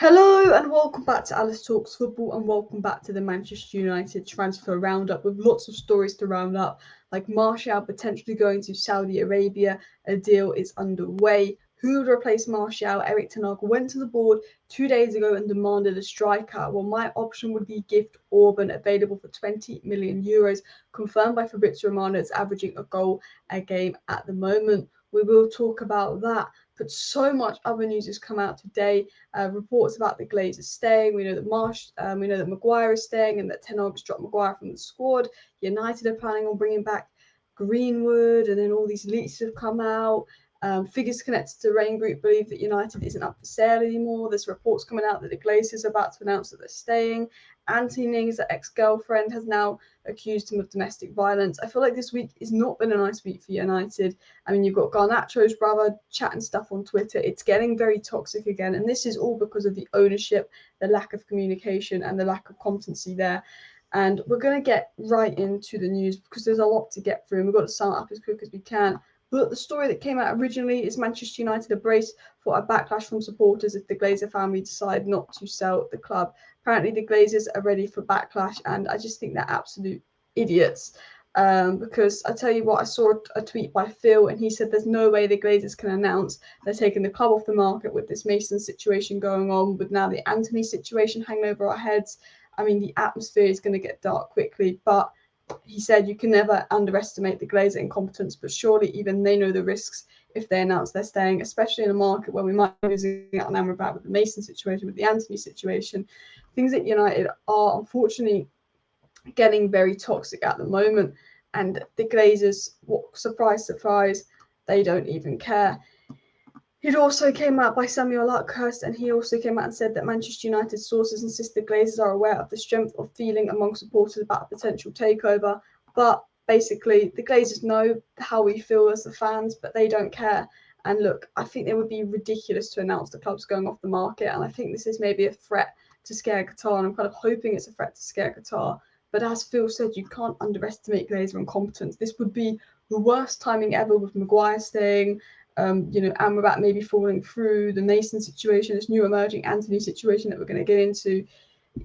Hello and welcome back to Alice Talks Football and welcome back to the Manchester United transfer roundup with lots of stories to round up, like Martial potentially going to Saudi Arabia. A deal is underway. Who would replace Martial? Erik ten Hag went to the board 2 days ago and demanded a striker. Well, my option would be gift Orban, available for 20 million euros, confirmed by Fabrizio Romano. It's averaging a goal a game at the moment. We will talk about that. But so much other news has come out today. Reports about the Glazers staying. We know that Maguire is staying, and that ten Hag's dropped Maguire from the squad. United are planning on bringing back Greenwood, and then all these leaks have come out. Figures connected to Rain Group believe that United isn't up for sale anymore. There's reports coming out that the Glazers are about to announce that they're staying. Antony's ex-girlfriend has now accused him of domestic violence. I feel like this week has not been a nice week for United. I mean, you've got Garnacho's brother chatting stuff on Twitter. It's getting very toxic again. And this is all because of the ownership, the lack of communication, and the lack of competency there. And we're going to get right into the news because there's a lot to get through and we've got to sum it up as quick as we can. But the story that came out originally is Manchester United are braced for a backlash from supporters if the Glazer family decide not to sell the club. Apparently, the Glazers are ready for backlash, and I just think they're absolute idiots. Because I tell you what, I saw a tweet by Phil, and he said there's no way the Glazers can announce they're taking the club off the market with this Mason situation going on, with now the Antony situation hanging over our heads. I mean, the atmosphere is going to get dark quickly, but he said you can never underestimate the Glazer incompetence, but surely even they know the risks if they announce they're staying, especially in a market where we might be losing out on Amrabat with the Mason situation, with the Antony situation. Things that United are unfortunately getting very toxic at the moment, and the Glazers, surprise, surprise, they don't even care. It also came out by Samuel Luckhurst, and he also came out and said that Manchester United sources insist the Glazers are aware of the strength of feeling among supporters about a potential takeover. But basically, the Glazers know how we feel as the fans, but they don't care. And look, I think it would be ridiculous to announce the club's going off the market, and I think this is maybe a threat to scare Qatar, and I'm kind of hoping it's a threat to scare Qatar. But as Phil said, you can't underestimate Glazer incompetence. This would be the worst timing ever with Maguire staying, Amrabat maybe falling through, the Mason situation, this new emerging Antony situation that we're going to get into.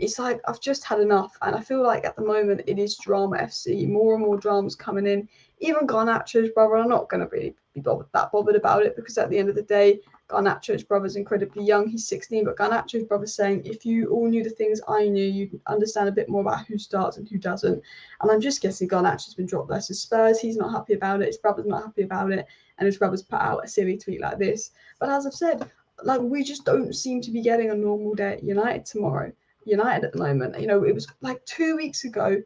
It's like I've just had enough, and I feel like at the moment it is drama FC. More and more dramas coming in. Even Garnacho's brother, I'm not going to really be bothered about it, because at the end of the day, Garnacho's brother's incredibly young. He's 16, but Garnacho's brother's saying, if you all knew the things I knew, you'd understand a bit more about who starts and who doesn't. And I'm just guessing Garnacho's been dropped versus Spurs. He's not happy about it. His brother's not happy about it. And his brother's put out a silly tweet like this. But as I've said, like, we just don't seem to be getting a normal day at United tomorrow. United at the moment, it was like 2 weeks ago.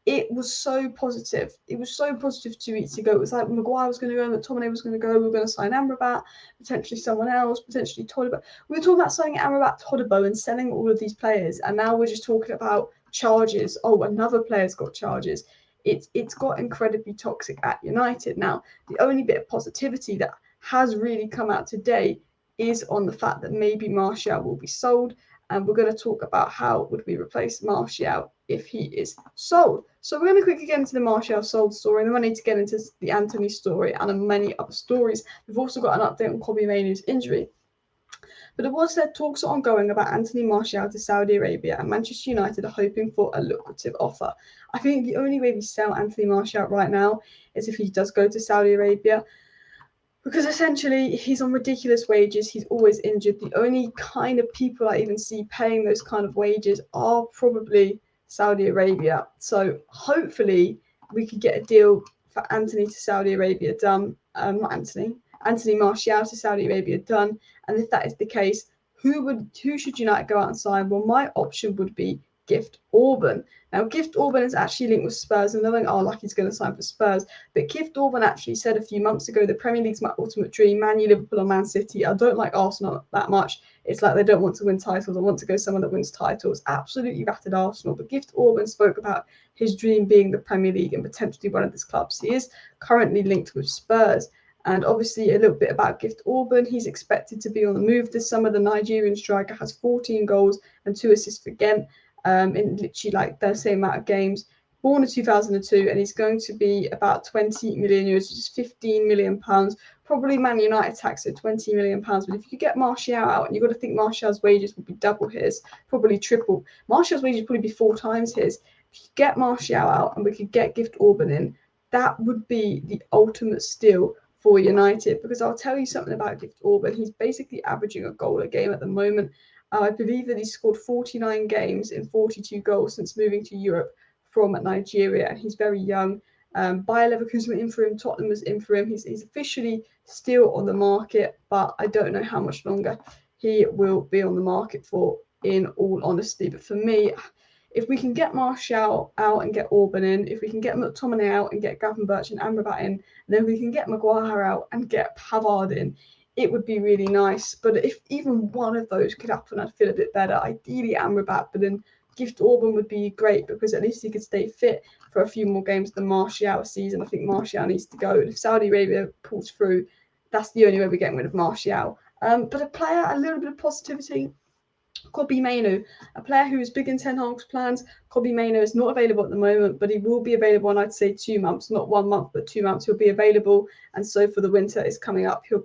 It was so positive. It was so positive 2 weeks ago. It was like Maguire was going to go, McTominay was going to go. We were going to sign Amrabat, potentially someone else, potentially Todibo. We were talking about signing Amrabat, Todibo, and selling all of these players. And now we're just talking about charges. Oh, another player's got charges. It's got incredibly toxic at United. Now, the only bit of positivity that has really come out today is on the fact that maybe Martial will be sold. And we're going to talk about how would we replace Martial if he is sold. So we're going to quickly get into the Martial sold story, and then we need to get into the Antony story and many other stories. We've also got an update on Kobbie Mainoo's injury. But it was said talks are ongoing about Antony Martial to Saudi Arabia, and Manchester United are hoping for a lucrative offer. I think the only way we sell Antony Martial right now is if he does go to Saudi Arabia, because essentially he's on ridiculous wages. He's always injured. The only kind of people I even see paying those kind of wages are probably Saudi Arabia. So hopefully we could get a deal for Antony to Saudi Arabia done. Antony Martial to Saudi Arabia done. And if that is the case, who should United go out and sign? Well, my option would be gift Orban. Now, gift Orban is actually linked with Spurs, and they're like, oh, like he's going to sign for Spurs. But gift Orban actually said a few months ago, the Premier League's my ultimate dream, Man U, Liverpool, or Man City. I don't like Arsenal that much. It's like they don't want to win titles. I want to go somewhere that wins titles. Absolutely ratted Arsenal. But gift Orban spoke about his dream being the Premier League and potentially one of his clubs. He is currently linked with Spurs. And obviously a little bit about gift Orban. He's expected to be on the move this summer. The Nigerian striker has 14 goals and 2 assists for Ghent. In literally like the same amount of games. Born in 2002, and he's going to be about 20 million euros, which is £15 million, Probably Man United tax at £20 million. But if you could get Martial out, and you've got to think Martial's wages would be double his, probably triple. Martial's wages would probably be 4 times his. If you get Martial out and we could get Gift Orban in, that would be the ultimate steal for United. Because I'll tell you something about Gift Orban. He's basically averaging a goal a game at the moment. I believe that he's scored 49 games in 42 goals since moving to Europe from Nigeria, and he's very young. Bayer Leverkusen were in for him, Tottenham was in for him. He's officially still on the market, but I don't know how much longer he will be on the market for, in all honesty. But for me, if we can get Martial out and get Orban in, if we can get McTominay out and get Gravenberch and Amrabat in, and then we can get Maguire out and get Pavard in, it would be really nice. But if even one of those could happen, I'd feel a bit better. Ideally Amrabat, but then Gift Orban would be great because at least he could stay fit for a few more games than Martial season. I think Martial needs to go. And if Saudi Arabia pulls through, that's the only way we're getting rid of Martial. But a player, a little bit of positivity. Kobbie Mainoo, a player who is big in Ten Hag's plans. Kobbie Mainoo is not available at the moment, but he will be available in, I'd say, 2 months, not 1 month, but 2 months. He'll be available, and so for the winter is coming up, he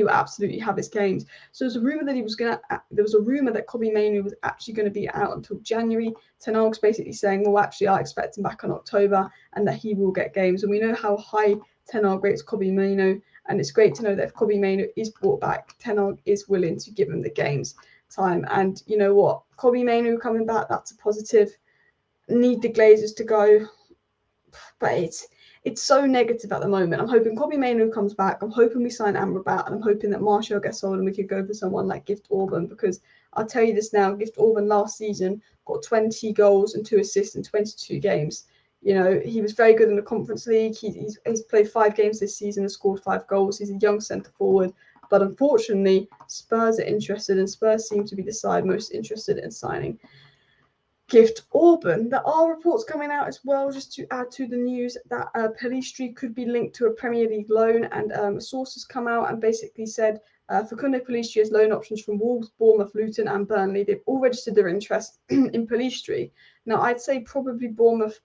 will absolutely have his games. So there's a rumor that there was a rumor that Kobbie Mainoo was actually going to be out until January. Ten Hag's basically saying, well, actually, I expect him back in October, and that he will get games. And we know how high Ten Hag rates Kobbie Mainoo, and it's great to know that if Kobbie Mainoo is brought back, Ten Hag is willing to give him the games time. And you know what, Kobbie Mainoo coming back, that's a positive. Need the Glazers to go, but it's so negative at the moment. I'm hoping Kobbie Mainoo comes back. I'm hoping we sign Amrabat, and I'm hoping that Martial gets sold and we could go for someone like Gift Orban, because I'll tell you this now, Gift Orban last season got 20 goals and 2 assists in 22 games. You know, he was very good in the Conference League. He's played 5 games this season and scored 5 goals. He's a young centre forward. But unfortunately, Spurs are interested, and Spurs seem to be the side most interested in signing Gift Orban. There are reports coming out as well, just to add to the news, that Pelistri could be linked to a Premier League loan, and sources come out and basically said Facundo Pelistri has loan options from Wolves, Bournemouth, Luton and Burnley. They've all registered their interest in Pelistri. Now, I'd say probably Bournemouth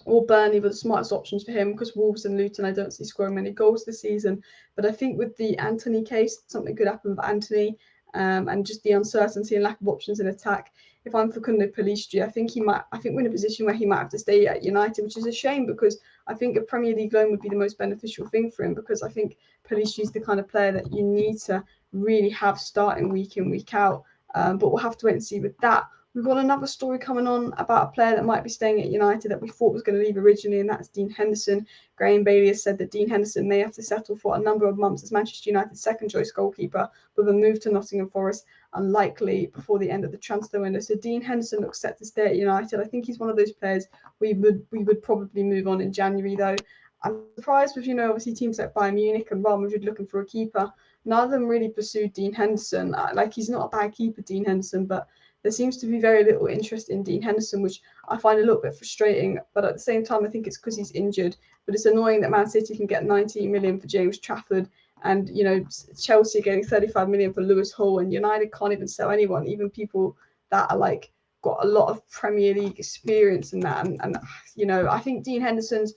or Burnley were the smartest options for him, because Wolves and Luton I don't see scoring many goals this season. But I think with the Antony case, something could happen with Antony, and just the uncertainty and lack of options in attack. If I'm Facundo Pelistri, I think we're in a position where he might have to stay at United, which is a shame, because I think a Premier League loan would be the most beneficial thing for him, because I think Pelistri is the kind of player that you need to really have starting week in, week out. But we'll have to wait and see with that. We've got another story coming on about a player that might be staying at United that we thought was going to leave originally, and that's Dean Henderson. Graham Bailey has said that Dean Henderson may have to settle for a number of months as Manchester United's second-choice goalkeeper, with a move to Nottingham Forest unlikely before the end of the transfer window. So Dean Henderson looks set to stay at United. I think he's one of those players we would probably move on in January, though. I'm surprised with, obviously teams like Bayern Munich and Real Madrid looking for a keeper. None of them really pursued Dean Henderson. He's not a bad keeper, Dean Henderson, but there seems to be very little interest in Dean Henderson, which I find a little bit frustrating. But at the same time, I think it's because he's injured. But it's annoying that Man City can get 19 million for James Trafford, and Chelsea getting 35 million for Lewis Hall, and United can't even sell anyone, even people that are got a lot of Premier League experience in that. And I think Dean Henderson's,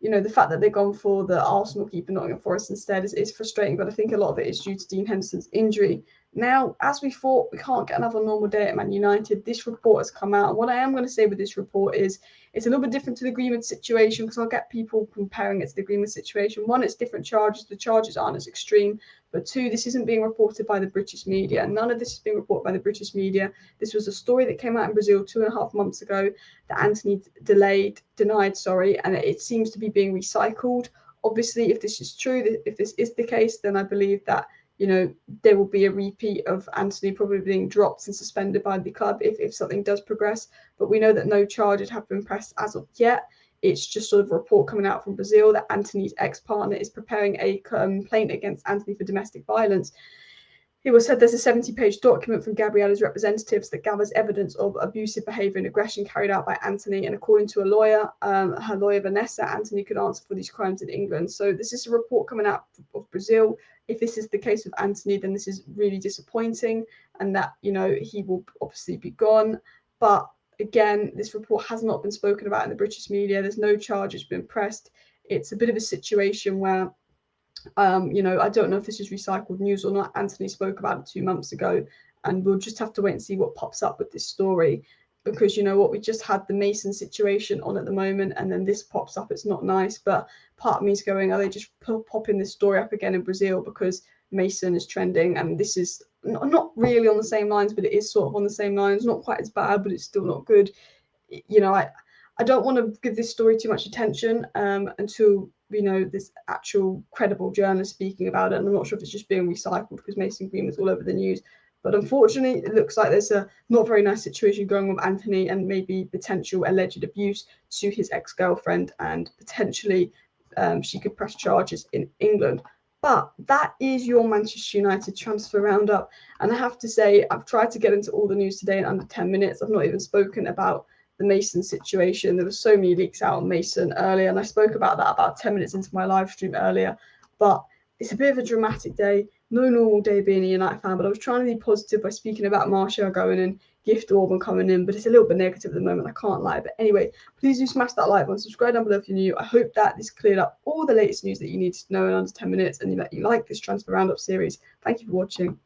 the fact that they've gone for the Arsenal keeper, Nottingham Forest instead, is frustrating. But I think a lot of it is due to Dean Henderson's injury. Now, as we thought, we can't get another normal day at Man United. This report has come out. And what I am going to say with this report is it's a little bit different to the Greenwood situation, because I'll get people comparing it to the Greenwood situation. One, it's different charges. The charges aren't as extreme. But 2, this isn't being reported by the British media. None of this is being reported by the British media. This was a story that came out in Brazil 2.5 months ago that Antony denied, and it seems to be being recycled. Obviously, if this is true, if this is the case, then I believe that there will be a repeat of Antony probably being dropped and suspended by the club if something does progress. But we know that no charges have been pressed as of yet. It's just sort of a report coming out from Brazil that Antony's ex-partner is preparing a complaint against Antony for domestic violence. It was said there's a 70-page document from Gabriella's representatives that gathers evidence of abusive behaviour and aggression carried out by Antony. And according to a lawyer, her lawyer Vanessa, Antony could answer for these crimes in England. So this is a report coming out of Brazil. If this is the case with Antony, then this is really disappointing, and that he will obviously be gone. But again, this report has not been spoken about in the British media. There's no charges been pressed. It's a bit of a situation where You know, I don't know if this is recycled news or not. Antony spoke about it 2 months ago, and we'll just have to wait and see what pops up with this story. Because you know what, we just had the Mason situation on at the moment, and then this pops up. It's not nice, but part of me is going, are they just popping this story up again in Brazil because Mason is trending? And this is not really on the same lines, but it is sort of on the same lines. Not quite as bad, but it's still not good. You know, I don't want to give this story too much attention until you know this actual credible journalist speaking about it. And I'm not sure if it's just being recycled because Mason Green was all over the news. But unfortunately, it looks like there's a not very nice situation going on with Antony, and maybe potential alleged abuse to his ex-girlfriend, and potentially she could press charges in England. But that is your Manchester United transfer roundup. And I have to say, I've tried to get into all the news today in under 10 minutes. I've not even spoken about the Mason situation. There were so many leaks out on Mason earlier, and I spoke about that about 10 minutes into my live stream earlier. But it's a bit of a dramatic day. No normal day being a United fan, but I was trying to be positive by speaking about Martial going in, Gift Orban coming in, but it's a little bit negative at the moment, I can't lie. But anyway, please do smash that like button, subscribe down below if you're new. I hope that this cleared up all the latest news that you need to know in under 10 minutes, and that you like this transfer roundup series. Thank you for watching.